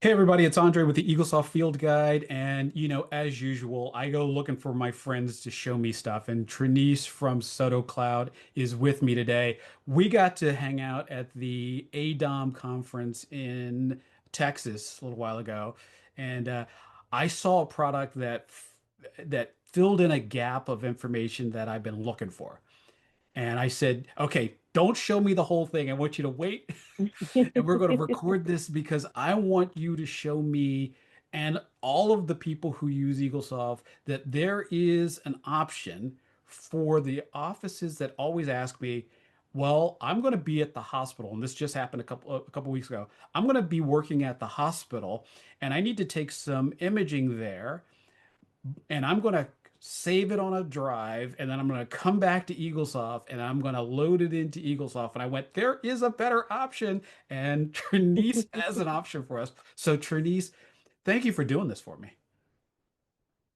Hey everybody, it's Andre with the EagleSoft Field Guide, and as usual, I go looking for my friends to show me stuff. And Treneice from Soto Cloud is with me today. We got to hang out at the ADOM conference in Texas a little while ago, and I saw a product that filled in a gap of information that I've been looking for. And I said, okay, don't show me the whole thing. I want you to wait and we're going to record this because I want you to show me and all of the people who use EagleSoft that there is an option for the offices that always ask me, well, I'm going to be at the hospital, and this just happened a couple weeks ago. I'm going to be working at the hospital, and I need to take some imaging there, and I'm going to save it on a drive, and then I'm going to come back to EagleSoft and I'm going to load it into EagleSoft. And I went, there is a better option, and Treneice has an option for us. So Treneice, thank you for doing this for me.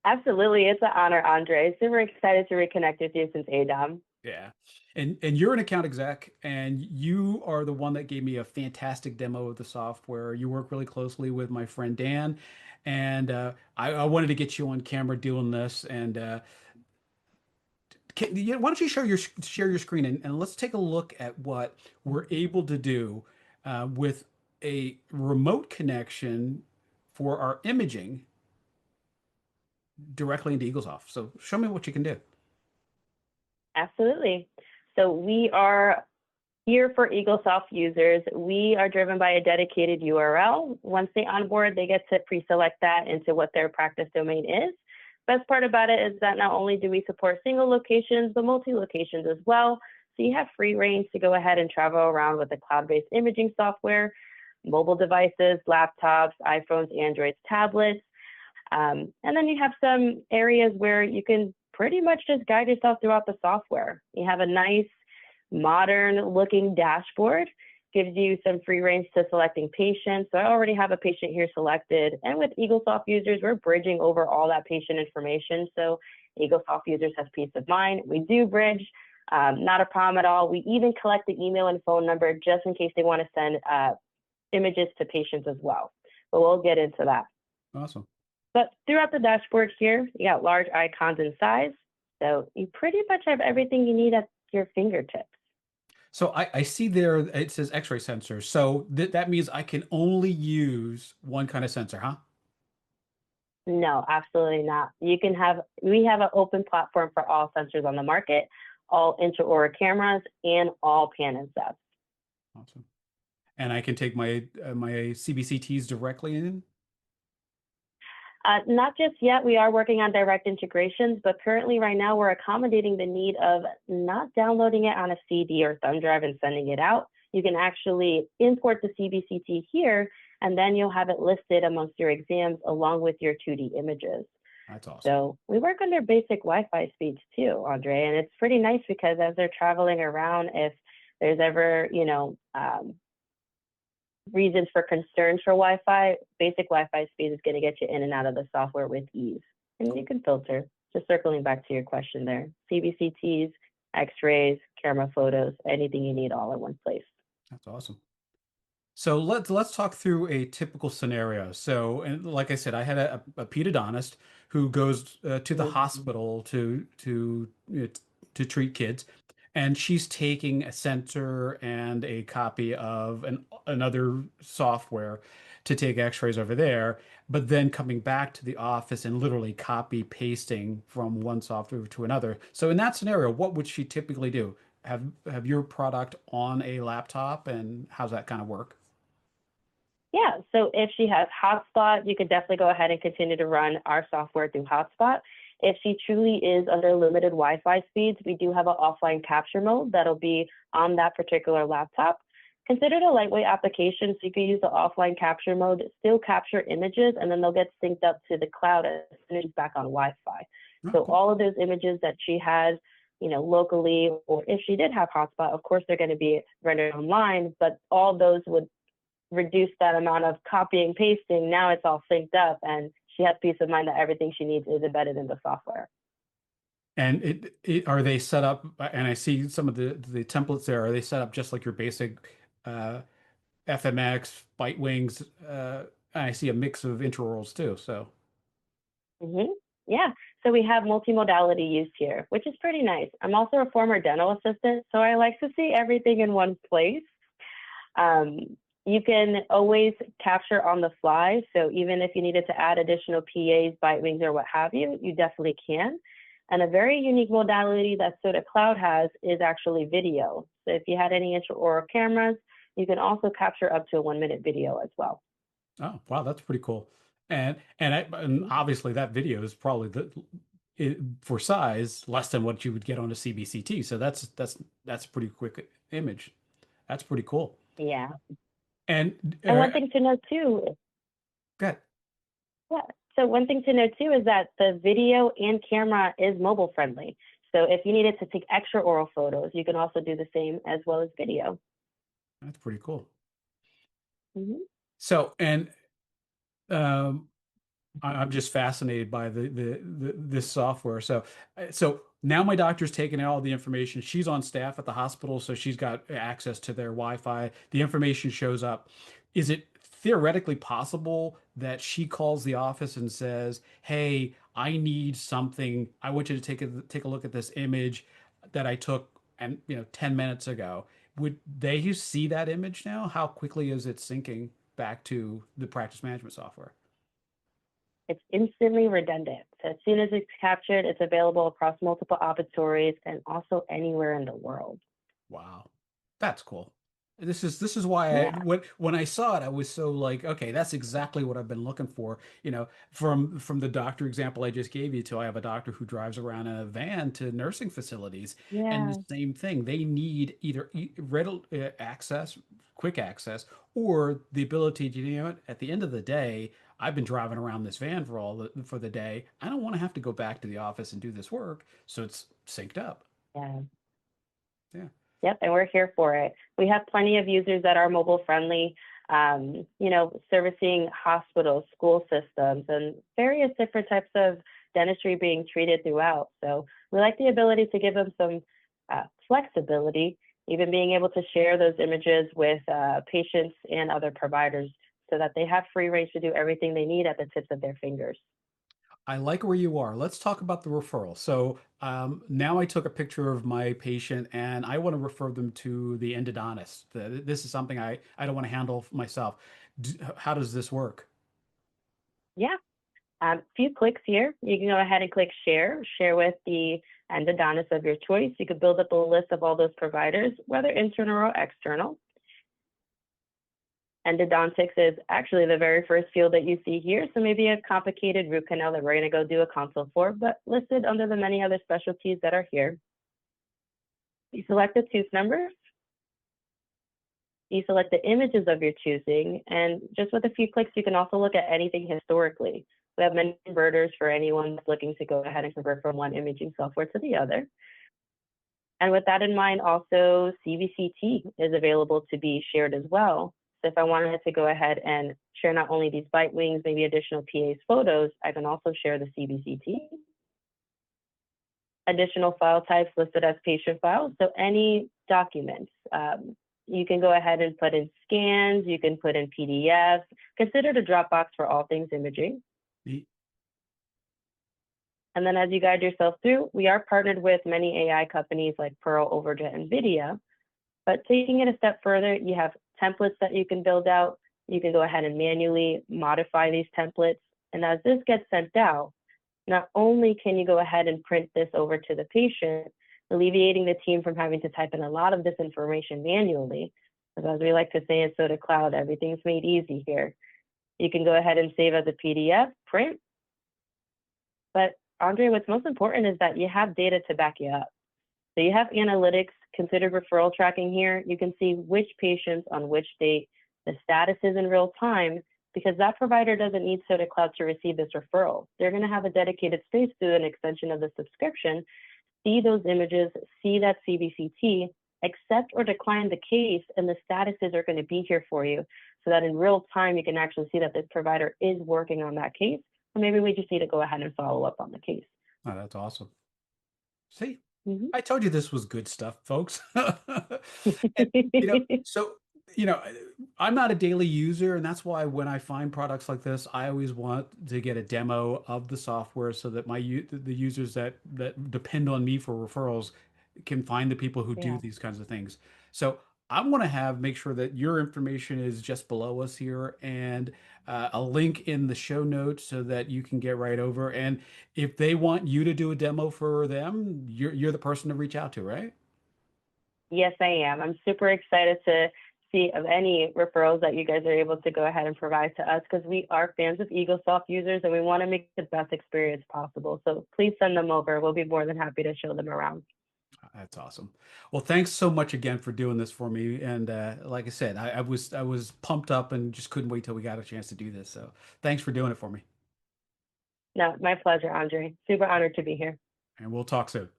Absolutely. It's an honor, Andre. Super excited to reconnect with you since ADOM. Yeah. And you're an account exec, and you are the one that gave me a fantastic demo of the software. You work really closely with my friend Dan, and I wanted to get you on camera doing this. And why don't you share your screen, and let's take a look at what we're able to do with a remote connection for our imaging directly into EagleSoft. So show me what you can do. Absolutely. So we are here for EagleSoft users. We are driven by a dedicated URL. Once they onboard, they get to pre-select that into what their practice domain is. Best part about it is that not only do we support single locations, but multi-locations as well. So you have free range to go ahead and travel around with the cloud-based imaging software, mobile devices, laptops, iPhones, Androids, tablets. And then you have some areas where you can pretty much just guide yourself throughout the software. You have a nice modern looking dashboard, gives you some free range to selecting patients. So I already have a patient here selected. And with EagleSoft users, we're bridging over all that patient information. So EagleSoft users have peace of mind. We do bridge, not a problem at all. We even collect the email and phone number just in case they want to send images to patients as well. But we'll get into that. Awesome. But throughout the dashboard here, you got large icons and size. So you pretty much have everything you need at your fingertips. So I see there it says X-ray sensor. So that means I can only use one kind of sensor, huh? No, absolutely not. We have an open platform for all sensors on the market, all intraoral cameras, and all pan and sets. Awesome. And I can take my CBCTs directly in. Not just yet. We are working on direct integrations, but currently right now we're accommodating the need of not downloading it on a CD or thumb drive and sending it out. You can actually import the CBCT here, and then you'll have it listed amongst your exams along with your 2D images. That's awesome. So we work under basic Wi-Fi speeds too, Andre, and it's pretty nice because as they're traveling around, if there's ever, reasons for concerns for Wi-Fi, basic Wi-Fi speed is going to get you in and out of the software with ease. And you can filter, just circling back to your question there, CBCTs, X-rays, camera photos, anything you need all in one place. That's awesome. So let's talk through a typical scenario. So, and like I said, I had a pedodontist who goes to the hospital to treat kids, and she's taking a sensor and a copy of another software to take X-rays over there, but then coming back to the office and literally copy pasting from one software to another. So in that scenario, what would she typically do? Have your product on a laptop, and how's that kind of work? Yeah, so if she has Hotspot, you could definitely go ahead and continue to run our software through Hotspot. If she truly is under limited Wi-Fi speeds, we do have an offline capture mode that'll be on that particular laptop. Consider it a lightweight application, so you can use the offline capture mode, still capture images, and then they'll get synced up to the cloud as soon as she's back on Wi-Fi. Oh, So cool. all of those images that she has, locally, or if she did have Hotspot, of course they're going to be rendered online, but all those would reduce that amount of copying, pasting. Now it's all synced up, and she has peace of mind that everything she needs is embedded in the software. And are they set up? And I see some of the templates there. Are they set up just like your basic FMX, Byte Wings I see a mix of intraorals too. So, hmm Yeah. So we have multimodality use here, which is pretty nice. I'm also a former dental assistant, so I like to see everything in one place. Um, you can always capture on the fly. So even if you needed to add additional PAs, bite wings, or what have you, you definitely can. And a very unique modality that Sota Cloud has is actually video. So if you had any intraoral cameras, you can also capture up to a 1 minute video as well. oh wow, that's pretty cool. And obviously that video is probably for size less than what you would get on a CBCT. So that's a pretty quick image. That's pretty cool. Yeah. And And one thing to note too, good. yeah. So one thing to note too is that the video and camera is mobile friendly. So if you needed to take extra oral photos, you can also do the same as well as video. That's pretty cool. hmm So, and um, I'm just fascinated by this software. So now my doctor's taking all the information. She's on staff at the hospital, so she's got access to their Wi-Fi. The information shows up. Is it theoretically possible that she calls the office and says, "Hey, I need something. I want you to take a look at this image that I took and 10 minutes ago." Would they see that image now? How quickly is it syncing back to the practice management software? It's instantly redundant. So as soon as it's captured, it's available across multiple operatories and also anywhere in the world. Wow. That's cool. This is why Yeah, when I saw it, I was so like, okay, that's exactly what I've been looking for. From the doctor example I just gave you to I have a doctor who drives around in a van to nursing facilities, and the yeah, same thing. They need either access, quick access, or the ability to, at the end of the day, I've been driving around this van for the day. I don't want to have to go back to the office and do this work, so it's synced up. yeah. Yeah. Yep, and we're here for it. We have plenty of users that are mobile friendly, servicing hospitals, school systems, and various different types of dentistry being treated throughout. So we like the ability to give them some flexibility, even being able to share those images with patients and other providers so that they have free range to do everything they need at the tips of their fingers. I like where you are. Let's talk about the referral. So now I took a picture of my patient and I want to refer them to the endodontist. This is something I don't want to handle myself. How does this work? Yeah. Few clicks here. You can go ahead and click share with the endodontist of your choice. You could build up a list of all those providers, whether internal or external. Endodontics is actually the very first field that you see here. So maybe a complicated root canal that we're going to go do a consult for, but listed under the many other specialties that are here. You select the tooth number. You select the images of your choosing, and just with a few clicks, you can also look at anything historically. We have many converters for anyone that's looking to go ahead and convert from one imaging software to the other. And with that in mind, also CBCT is available to be shared as well. So if I wanted to go ahead and share not only these bite wings, maybe additional PA's photos, I can also share the CBCT. Additional file types listed as patient files. So any documents, you can go ahead and put in scans, you can put in PDFs, consider the Dropbox for all things imaging. The- And then as you guide yourself through, we are partnered with many AI companies like Pearl, Overjet, and NVIDIA. But taking it a step further, you have templates that you can build out. You can go ahead and manually modify these templates. And as this gets sent out, not only can you go ahead and print this over to the patient, alleviating the team from having to type in a lot of this information manually, because as we like to say in Sota Cloud, everything's made easy here. You can go ahead and save as a PDF, print. But Andre, what's most important is that you have data to back you up. So you have analytics, considered referral tracking here. You can see which patients on which date, the status is in real time, because that provider doesn't need Sota Cloud to receive this referral. They're going to have a dedicated space through an extension of the subscription, see those images, see that CBCT, accept or decline the case, and the statuses are going to be here for you so that in real time you can actually see that this provider is working on that case, or maybe we just need to go ahead and follow up on the case. Oh, that's awesome. See, Mhm. I told you this was good stuff, folks. And so you know, I'm not a daily user, and that's why when I find products like this, I always want to get a demo of the software so that the users that depend on me for referrals can find the people who do Yeah. these kinds of things. So I want to have make sure that your information is just below us here and a link in the show notes so that you can get right over. And if they want you to do a demo for them, you're the person to reach out to, right? Yes, I am. I'm super excited to see of any referrals that you guys are able to go ahead and provide to us because we are fans of EagleSoft users and we want to make the best experience possible. So please send them over. We'll be more than happy to show them around. That's awesome. Well, thanks so much again for doing this for me. And like I said, I was pumped up and just couldn't wait till we got a chance to do this. So thanks for doing it for me. No, my pleasure, Andre. Super honored to be here. And we'll talk soon.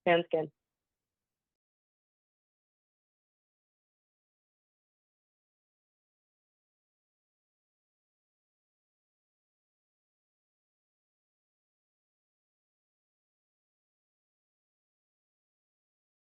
Sounds good.